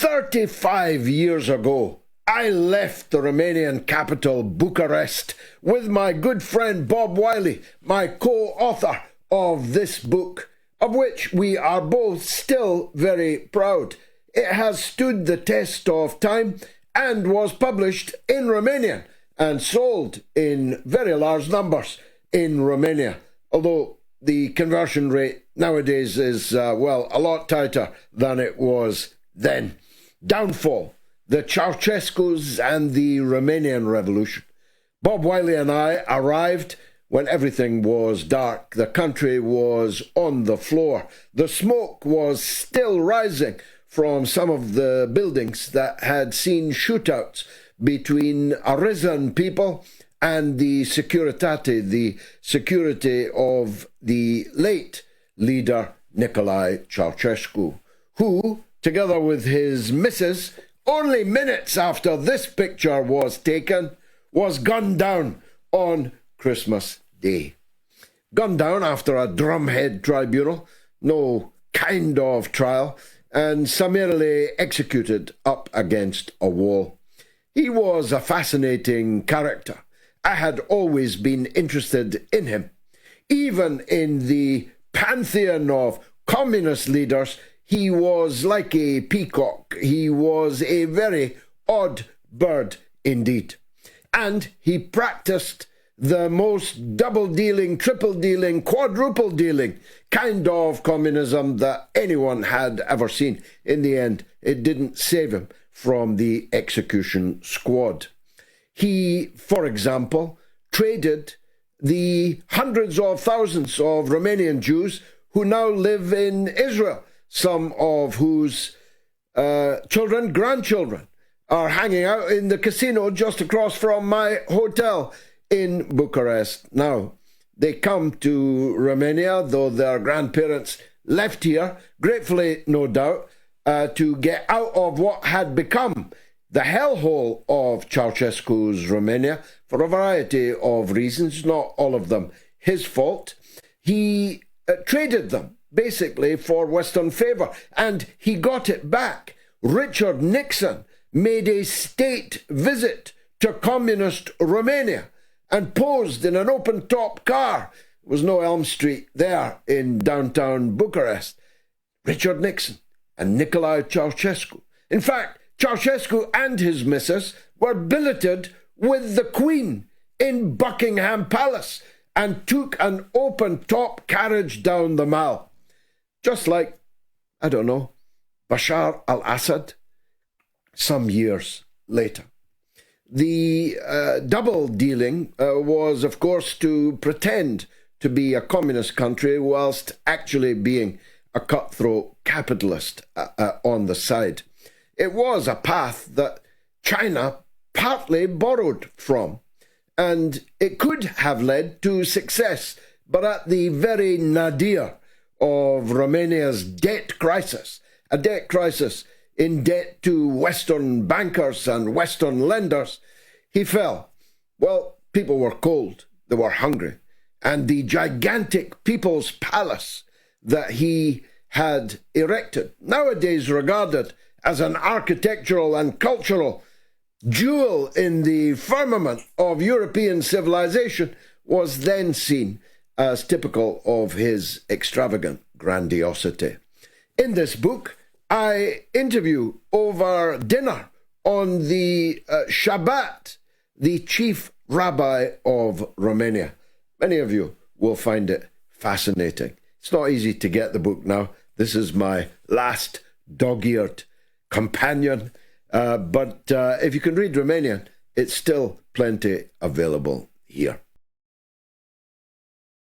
35 years ago, I left the Romanian capital, Bucharest, with my good friend Bob Wiley, my co-author of this book, of which we are both still very proud. It has stood the test of time and was published in Romanian and sold in very large numbers in Romania, although the conversion rate nowadays is, a lot tighter than it was then. Downfall, the Ceaușescus and the Romanian Revolution. Bob Wiley and I arrived when everything was dark. The country was on the floor. The smoke was still rising from some of the buildings that had seen shootouts between arisen people and the Securitate, the security of the late leader Nicolae Ceaușescu, who, together with his missus, only minutes after this picture was taken, was gunned down on Christmas Day. Gunned down after a drumhead tribunal, no kind of trial, and summarily executed up against a wall. He was a fascinating character. I had always been interested in him. Even in the pantheon of communist leaders, he was like a peacock. He was a very odd bird indeed. And he practiced the most double-dealing, triple-dealing, quadruple-dealing kind of communism that anyone had ever seen. In the end, it didn't save him from the execution squad. He, for example, traded the hundreds of thousands of Romanian Jews who now live in Israel, some of whose children, grandchildren, are hanging out in the casino just across from my hotel in Bucharest now. They come to Romania, though their grandparents left here, gratefully no doubt, to get out of what had become the hellhole of Ceaușescu's Romania for a variety of reasons, not all of them his fault. He traded them basically for Western favour, and he got it back. Richard Nixon made a state visit to communist Romania and posed in an open-top car. There was no Elm Street there in downtown Bucharest. Richard Nixon and Nicolae Ceaușescu. In fact, Ceaușescu and his missus were billeted with the Queen in Buckingham Palace and took an open-top carriage down the Mall. Just like, I don't know, Bashar al-Assad some years later. The double dealing was, of course, to pretend to be a communist country whilst actually being a cutthroat capitalist on the side. It was a path that China partly borrowed from, and it could have led to success, but at the very nadir of Romania's debt crisis, a debt crisis in debt to Western bankers and Western lenders, he fell. Well, people were cold, they were hungry, and the gigantic People's Palace that he had erected, nowadays regarded as an architectural and cultural jewel in the firmament of European civilization, was then seen as typical of his extravagant grandiosity. In this book, I interview over dinner on the Shabbat the chief rabbi of Romania. Many of you will find it fascinating. It's not easy to get the book now. This is my last dog-eared companion. But if you can read Romanian, it's still plenty available here.